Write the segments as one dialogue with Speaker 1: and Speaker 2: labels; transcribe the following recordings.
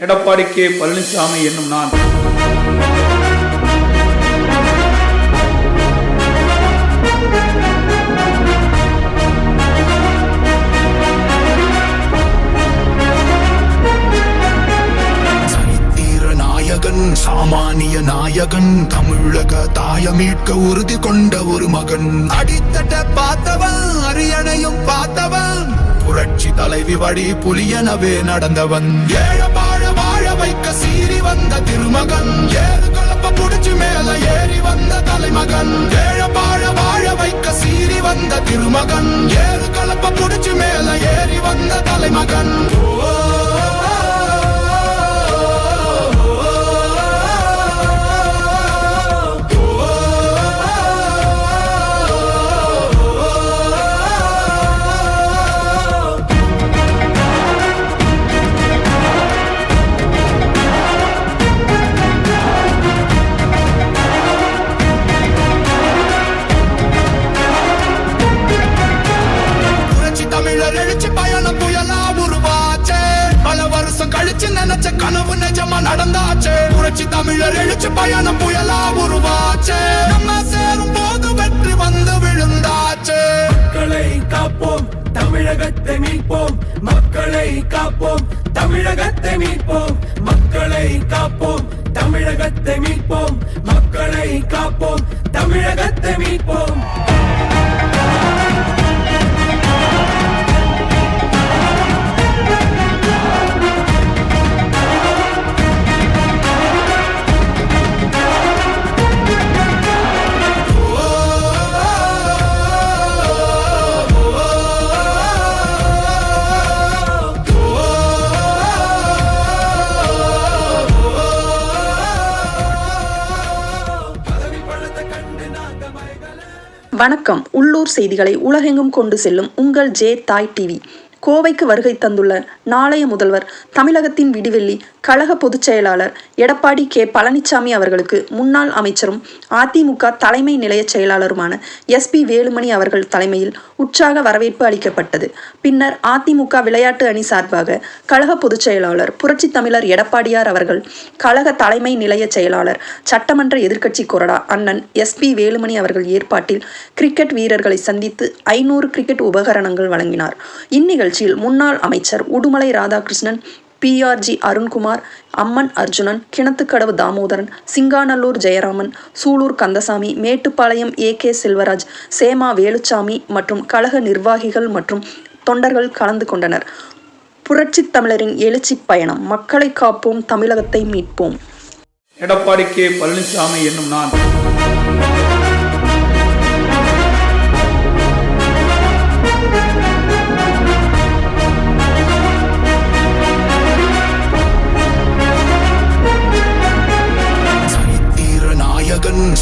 Speaker 1: Edappadi K Palaniswami என்னும் நான்
Speaker 2: சாமானிய நாயகன், தமிழக தாய மீட்க உறுதி கொண்ட ஒரு மகன். அடித்தட்ட பார்த்தவன், அரியணையும் பார்த்தவன், புரட்சி தலைவி வழி புலியனவே நடந்தவன். ஏழ வாழ வாழ வைக்க சீறி வந்த திருமகன், ஏறு கலப்ப புடிச்சு மேல ஏறி வந்த தலைமகன். ஏழ வாழ வாழ வைக்க சீறி வந்த திருமகன், ஏறு கலப்ப புடிச்சு மேல ஏறி வந்த தலைமகன். எழுச்சி பயணம் புயலா உருவாச்சே, பல வருஷம் கழிச்சு நினைச்ச கனவு நிஜமா நடந்தாச்சே. புரட்சி தமிழர் எழுச்சி பயணம் புயலா உருவாச்சே, நம்ம சேரும் போது வெற்றி வந்து விழுந்தாச்சே.
Speaker 3: மக்களை காப்போம், தமிழகத்தை மீட்போம். மக்களை காப்போம், தமிழகத்தை மீட்போம். மக்களை காப்போம், தமிழகத்தை மீட்போம். மக்களை காப்போம், தமிழகத்தை மீட்போம்.
Speaker 4: வணக்கம். உள்ளூர் செய்திகளை உலகெங்கும் கொண்டு செல்லும் உங்கள் ஜே தாய் டிவி. கோவைக்கு வருகை தந்துள்ள நாளைய முதல்வர், தமிழகத்தின் விடிவெள்ளி கழக பொதுச் செயலாளர் எடப்பாடி கே பழனிசாமி அவர்களுக்கு முன்னாள் அமைச்சரும் அதிமுக தலைமை நிலைய செயலாளருமான SP வேலுமணி அவர்கள் தலைமையில் உற்சாக வரவேற்பு அளிக்கப்பட்டது. பின்னர் அதிமுக விளையாட்டு அணி சார்பாக கழக பொதுச் செயலாளர் புரட்சி தமிழர் எடப்பாடியார் அவர்கள், கழக தலைமை நிலைய செயலாளர் சட்டமன்ற எதிர்க்கட்சி கொறடா அண்ணன் SP வேலுமணி அவர்கள் ஏற்பாட்டில் கிரிக்கெட் வீரர்களை சந்தித்து 500 கிரிக்கெட் உபகரணங்கள் வழங்கினார். இந்நிகழ்ச்சியில் முன்னாள் அமைச்சர் உடுமலை ராதாகிருஷ்ணன், PRG அருண்குமார், அம்மன் அர்ஜுனன், கிணத்துக்கடவு தாமோதரன், சிங்காநல்லூர் ஜெயராமன், சூலூர் கந்தசாமி, மேட்டுப்பாளையம் AK செல்வராஜ், சேமா வேலுச்சாமி மற்றும் கழக நிர்வாகிகள் மற்றும் தொண்டர்கள் கலந்து கொண்டனர். புரட்சி தமிழரின் எழுச்சி பயணம். மக்களை காப்போம், தமிழகத்தை மீட்போம்.
Speaker 1: எடப்பாடி கே பழனிசாமி என்னும் நான்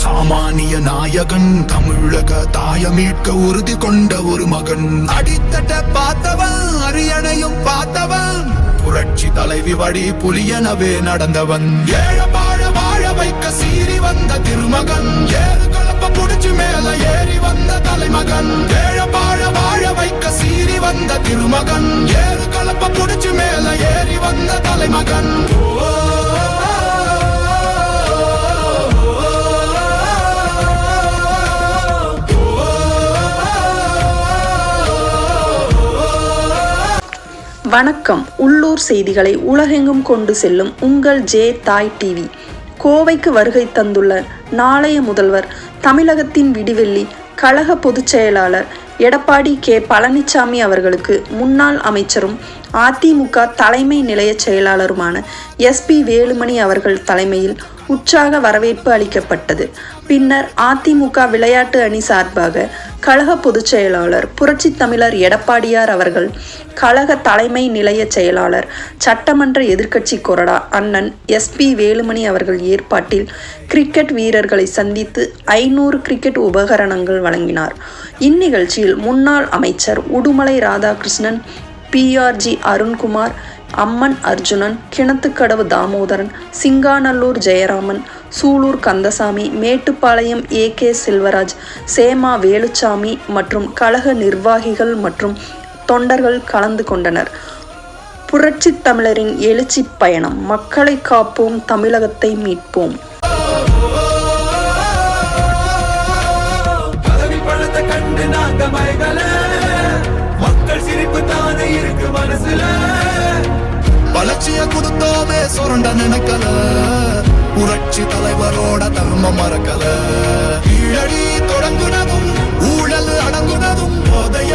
Speaker 2: சாமானிய நாயகன், தமிழக தாய மீட்க உறுதி கொண்ட ஒரு மகன். அடித்தட்ட பார்த்தவன், அரியணையும் பார்த்தவன், புரட்சி தலைவி வழி புலியனவே நடந்தவன். ஏழ வாழ வாழ வைக்க சீறி வந்த திருமகன், ஏறு கலப்ப புடிச்சு மேல ஏறி வந்த தலைமகன். ஏழ வாழ வாழ வைக்க சீறி வந்த திருமகன், ஏறு கலப்ப புடிச்சு மேல ஏறி வந்த தலைமகன்.
Speaker 4: வணக்கம். உள்ளூர் செய்திகளை உலகெங்கும் கொண்டு செல்லும் உங்கள் ஜே தாய் டிவி. கோவைக்கு வருகை தந்துள்ள நாளைய முதல்வர், தமிழகத்தின் விடிவெள்ளி கழக பொதுச் செயலாளர் எடப்பாடி கே பழனிசாமி அவர்களுக்கு முன்னாள் அமைச்சரும் அதிமுக தலைமை நிலைய செயலாளருமான SP வேலுமணி அவர்கள் தலைமையில் உற்சாக வரவேற்பு அளிக்கப்பட்டது. பின்னர் அதிமுக விளையாட்டு அணி சார்பாக கழக பொதுச் செயலாளர் புரட்சி தமிழர் எடப்பாடியார் அவர்கள், கழக தலைமை நிலைய செயலாளர் சட்டமன்ற எதிர்க்கட்சி கொறடா அண்ணன் SP வேலுமணி அவர்கள் ஏற்பாட்டில் கிரிக்கெட் வீரர்களை சந்தித்து 500 கிரிக்கெட் உபகரணங்கள் வழங்கினார். இந்நிகழ்ச்சியில் முன்னாள் அமைச்சர் உடுமலை ராதாகிருஷ்ணன், PRG அருண்குமார், அம்மன் அர்ஜுனன், கிணத்துக்கடவு தாமோதரன், சிங்காநல்லூர் ஜெயராமன், சூலூர் கந்தசாமி, மேட்டுப்பாளையம் AK செல்வராஜ், சேமா வேலுச்சாமி மற்றும் கழக நிர்வாகிகள் மற்றும் தொண்டர்கள் கலந்து கொண்டனர். புரட்சி தமிழரின் எழுச்சி பயணம். மக்களை காப்போம், தமிழகத்தை மீட்போம்.
Speaker 3: பதவி பழத்தை கண்டு நாங்க மயங்கல, மக்கள் சிரிப்பு தானே இருக்கு மனசுல.
Speaker 2: வளர்ச்சிய கொடுத்தோமே சுரண்ட நினைக்கல, புரட்சி தலைவரோட தர்மம் மறக்கல. கீழடி தொடங்குனதும் ஊழல் அடங்குனதும் போதைய